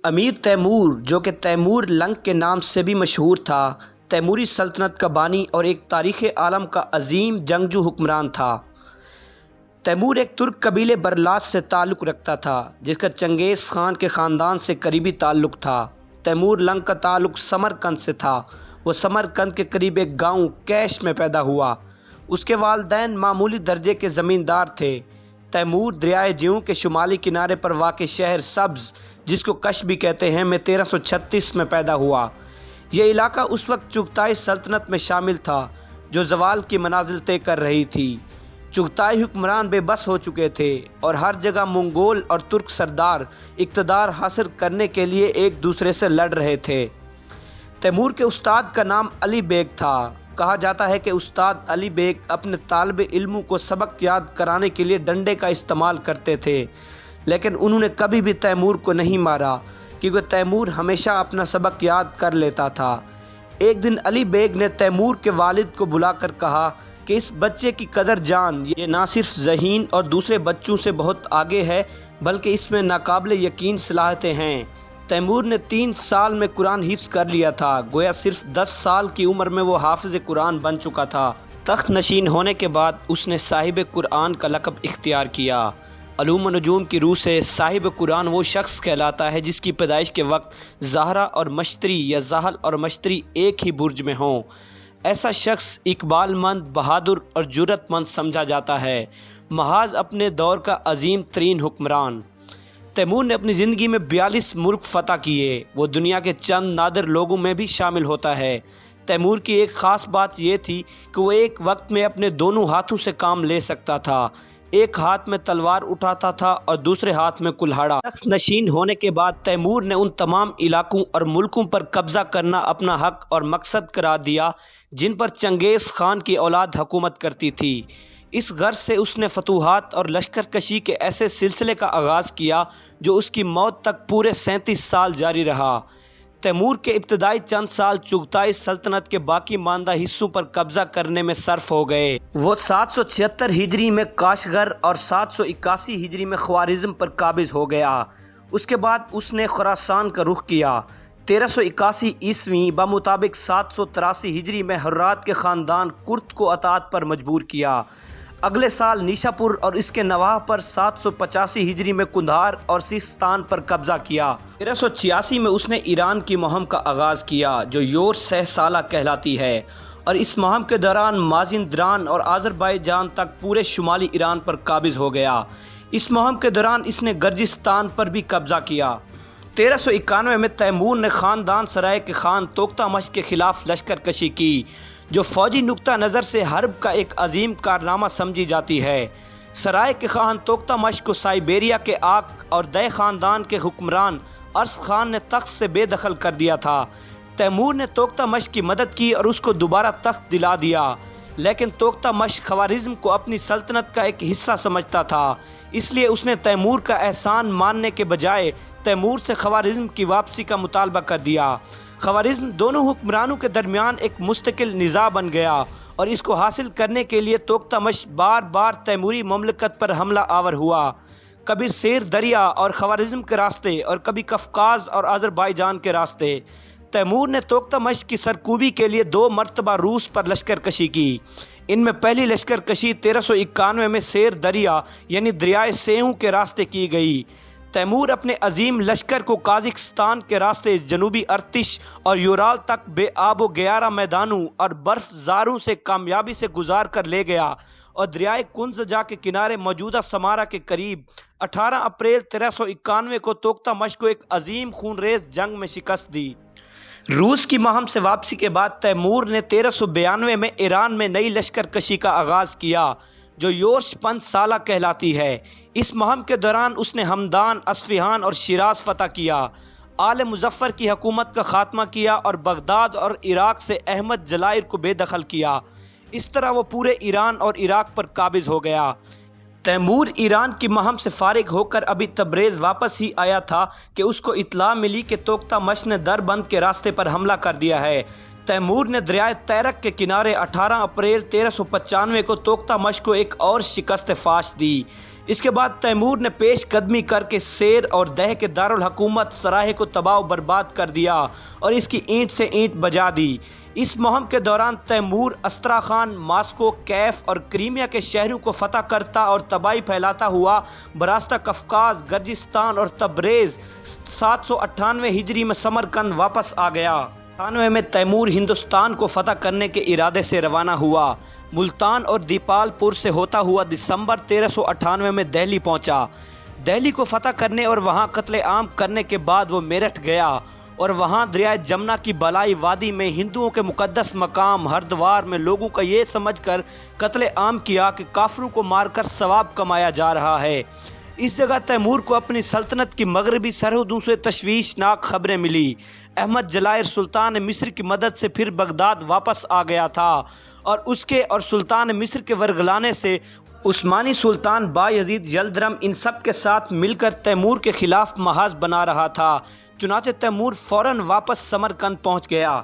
امیر Timur, جو کہ Timur لنگ کے نام سے بھی مشہور تھا، تیموری سلطنت کا بانی اور ایک تاریخ عالم کا عظیم جنگجو حکمران تھا۔ تیمور ایک ترک قبیلے برلاس سے تعلق رکھتا تھا، جس کا چنگیز خان کے خاندان سے قریبی تعلق تھا۔ تیمور لنگ کا تعلق سمرقند سے تھا۔ وہ سمرقند کے قریب ایک گاؤں کیش میں پیدا ہوا۔ اس کے والدین معمولی درجے کے زمیندار تھے۔ تیمور دریائے جیوں کے شمالی کنارے پر واقع شہر سبز، جس کو کش بھی کہتے ہیں، میں 1336 میں پیدا ہوا۔ یہ علاقہ اس وقت چغتائی سلطنت میں شامل تھا، جو زوال کی منازل طے کر رہی تھی۔ چغتائی حکمران بے بس ہو چکے تھے اور ہر جگہ منگول اور ترک سردار اقتدار حاصل کرنے کے لیے ایک دوسرے سے لڑ رہے تھے۔ تیمور کے استاد کا نام علی بیگ تھا۔ کہا جاتا ہے کہ استاد علی بیگ اپنے طالب علموں کو سبق یاد کرانے کے لیے ڈنڈے کا استعمال کرتے تھے، لیکن انہوں نے کبھی بھی تیمور کو نہیں مارا، کیونکہ تیمور ہمیشہ اپنا سبق یاد کر لیتا تھا۔ ایک دن علی بیگ نے تیمور کے والد کو بلا کر کہا کہ اس بچے کی قدر جان، یہ نہ صرف ذہین اور دوسرے بچوں سے بہت آگے ہے، بلکہ اس میں ناقابل یقین صلاحیتیں ہیں۔ تیمور نے 3 سال میں قرآن حفظ کر لیا تھا، گویا صرف 10 سال کی عمر میں وہ حافظ قرآن بن چکا تھا۔ تخت نشین ہونے کے بعد اس نے صاحب قرآن کا لقب اختیار کیا۔ علوم و نجوم کی روح سے صاحب قرآن وہ شخص کہلاتا ہے جس کی پیدائش کے وقت زہرہ اور مشتری یا زحل اور مشتری ایک ہی برج میں ہوں۔ ایسا شخص اقبال مند، بہادر اور جرأت مند سمجھا جاتا ہے، محاذ اپنے دور کا عظیم ترین حکمران۔ تیمور نے اپنی زندگی میں 42 ملک فتح کیے۔ وہ دنیا کے چند نادر لوگوں میں بھی شامل ہوتا ہے۔ تیمور کی ایک خاص بات یہ تھی کہ وہ ایک وقت میں اپنے دونوں ہاتھوں سے کام لے سکتا تھا۔ ایک ہاتھ میں تلوار اٹھاتا تھا اور دوسرے ہاتھ میں کلہاڑا۔ تخت نشین ہونے کے بعد تیمور نے ان تمام علاقوں اور ملکوں پر قبضہ کرنا اپنا حق اور مقصد قرار دیا جن پر چنگیز خان کی اولاد حکومت کرتی تھی۔ اس غرض سے اس نے فتوحات اور لشکر کشی کے ایسے سلسلے کا آغاز کیا جو اس کی موت تک پورے 37 سال جاری رہا۔ تیمور کے ابتدائی چند سال چغتائی سلطنت کے باقی ماندہ حصوں پر قبضہ کرنے میں صرف ہو گئے۔ وہ 776 ہجری میں کاشغر اور 781 ہجری میں خوارزم پر قابض ہو گیا۔ اس کے بعد اس نے خراسان کا رخ کیا۔ 1381 عیسوی بمطابق 783 ہجری میں ہرات کے خاندان کرد کو اطاعت پر مجبور کیا۔ اگلے سال نیشاپور اور اس کے نواح پر 785 ہجری میں قندھار اور سیستان پر قبضہ کیا۔ 1386 میں اس نے ایران کی مہم کا آغاز کیا جو یورش 6 سالہ کہلاتی ہے، اور اس مہم کے دوران مازندران اور آذربائیجان تک پورے شمالی ایران پر قابض ہو گیا۔ اس مہم کے دوران اس نے گرجستان پر بھی قبضہ کیا۔ 1391 میں تیمور نے خاندان سرائے کے خان توختامش کے خلاف لشکر کشی کی، جو فوجی نقطہ نظر سے حرب کا ایک عظیم کارنامہ سمجھی جاتی ہے۔ سرائے کے خان توختامش کو سائبیریا کے آک اور دے خاندان کے حکمران ارس خان نے تخت سے بے دخل کر دیا تھا۔ تیمور نے توختامش کی مدد کی اور اس کو دوبارہ تخت دلا دیا، لیکن توختامش خوارزم کو اپنی سلطنت کا ایک حصہ سمجھتا تھا، اس لیے اس نے تیمور کا احسان ماننے کے بجائے تیمور سے خوارزم کی واپسی کا مطالبہ کر دیا۔ خوارزم دونوں حکمرانوں کے درمیان ایک مستقل نزاع بن گیا، اور اس کو حاصل کرنے کے لیے توختامش بار بار تیموری مملکت پر حملہ آور ہوا، کبھی سیر دریا اور خوارزم کے راستے اور کبھی قفقاز اور آذربائیجان کے راستے۔ تیمور نے توختامش کی سرکوبی کے لیے 2 مرتبہ روس پر لشکر کشی کی۔ ان میں پہلی لشکر کشی 1391 میں سیر دریا یعنی دریائے سیہوں کے راستے کی گئی۔ تیمور اپنے عظیم لشکر کو قازقستان کے راستے جنوبی ارتش اور یورال تک بے آب و گیارہ میدانوں اور برف زاروں سے کامیابی سے گزار کر لے گیا، اور دریائے کنزجا کے کنارے موجودہ سمارا کے قریب 18 اپریل 1391 کو توختامش کو ایک عظیم خونریز جنگ میں شکست دی۔ روس کی مہم سے واپسی کے بعد تیمور نے 1392 میں ایران میں نئی لشکر کشی کا آغاز کیا، جو یورش 5 سالہ کہلاتی ہے۔ اس مہم کے دوران اس نے ہمدان، اصفہان اور شیراز فتح کیا، آل مظفر کی حکومت کا خاتمہ کیا اور بغداد اور عراق سے احمد جلائر کو بے دخل کیا۔ اس طرح وہ پورے ایران اور عراق پر قابض ہو گیا۔ تیمور ایران کی مہم سے فارغ ہو کر ابھی تبریز واپس ہی آیا تھا کہ اس کو اطلاع ملی کہ توختامش نے دربند کے راستے پر حملہ کر دیا ہے۔ تیمور نے دریائے تیرک کے کنارے 18 اپریل 1395 کو توختامش کو ایک اور شکست فاش دی۔ اس کے بعد تیمور نے پیش قدمی کر کے سیر اور دہ کے دارالحکومت سراہے کو تباہ و برباد کر دیا اور اس کی اینٹ سے اینٹ بجا دی۔ اس مہم کے دوران تیمور استراخان، ماسکو، کیف اور کریمیا کے شہروں کو فتح کرتا اور تباہی پھیلاتا ہوا براستہ کفکاز، گرجستان اور تبریز 798 ہجری میں سمرقند واپس آ گیا۔ 98 میں تیمور ہندوستان کو فتح کرنے کے ارادے سے روانہ ہوا۔ ملتان اور دیپال پور سے ہوتا ہوا دسمبر 1398 میں دہلی پہنچا۔ دہلی کو فتح کرنے اور وہاں قتل عام کرنے کے بعد وہ میرٹھ گیا اور وہاں دریائے جمنا کی بالائی وادی میں ہندوؤں کے مقدس مقام ہردوار میں لوگوں کا یہ سمجھ کر قتل عام کیا کہ کافروں کو مار کر ثواب کمایا جا رہا ہے۔ اس جگہ تیمور کو اپنی سلطنت کی مغربی سرحدوں سے تشویشناک خبریں ملی۔ احمد جلائر سلطان مصر کی مدد سے پھر بغداد واپس آ گیا تھا اور اس کے اور سلطان مصر کے ورگلانے سے عثمانی سلطان بایزید یلدرم ان سب کے ساتھ مل کر تیمور کے خلاف محاذ بنا رہا تھا۔ چنانچہ تیمور فوراً واپس سمرقند پہنچ گیا۔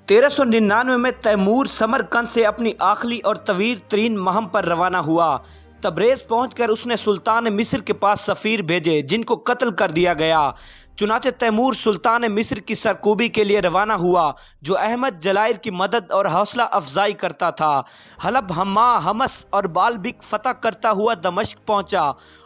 1399 میں تیمور سمرقند سے اپنی آخری اور طویل ترین مہم پر روانہ ہوا۔ تبریز پہنچ کر اس نے سلطان مصر کے پاس سفیر بھیجے جن کو قتل کر دیا گیا۔ چنانچہ تیمور سلطان مصر کی سرکوبی کے لیے روانہ ہوا جو احمد جلائر کی مدد اور حوصلہ افزائی کرتا تھا۔ حلب، حما، حمص اور بالبک فتح کرتا ہوا دمشق پہنچا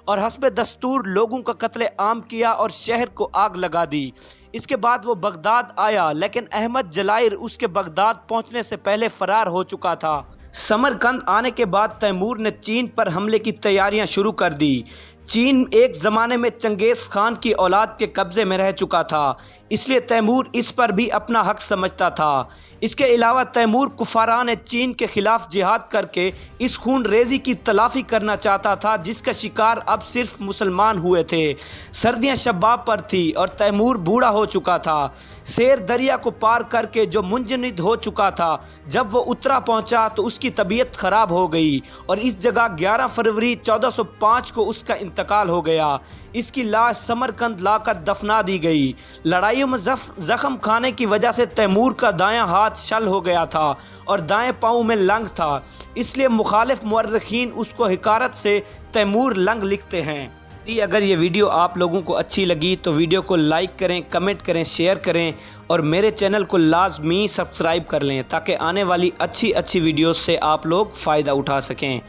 اور حسب دستور لوگوں کا قتل عام کیا اور شہر کو آگ لگا دی۔ اس کے بعد وہ بغداد آیا لیکن احمد جلائر اس کے بغداد پہنچنے سے پہلے فرار ہو چکا تھا۔ سمرقند آنے کے بعد تیمور نے چین پر حملے کی تیاریاں شروع کر دی۔ چین ایک زمانے میں چنگیز خان کی اولاد کے قبضے میں رہ چکا تھا، اس لیے تیمور اس پر بھی اپنا حق سمجھتا تھا۔ اس کے علاوہ تیمور کفاران چین کے خلاف جہاد کر کے اس خون ریزی کی تلافی کرنا چاہتا تھا جس کا شکار اب صرف مسلمان ہوئے تھے۔ سردیاں شباب پر تھی اور تیمور بوڑھا ہو چکا تھا۔ سیر دریا کو پار کر کے جو منجمد ہو چکا تھا، جب وہ اترا پہنچا تو اس کی طبیعت خراب ہو گئی اور اس جگہ 11 فروری 1405 کو اس کا انتقال ہو گیا۔ اس کی لاش سمرقند لا کر دفنا دی گئی۔ لڑائیوں میں زخم کھانے کی وجہ سے تیمور کا دایاں ہاتھ شل ہو گیا تھا اور دائیں پاؤں میں لنگ تھا، اس لیے مخالف مورخین اس کو حقارت سے تیمور لنگ لکھتے ہیں۔ اگر یہ ویڈیو آپ لوگوں کو اچھی لگی تو ویڈیو کو لائک کریں، کمنٹ کریں، شیئر کریں اور میرے چینل کو لازمی سبسکرائب کر لیں تاکہ آنے والی اچھی ویڈیوز سے آپ لوگ فائدہ اٹھا سکیں۔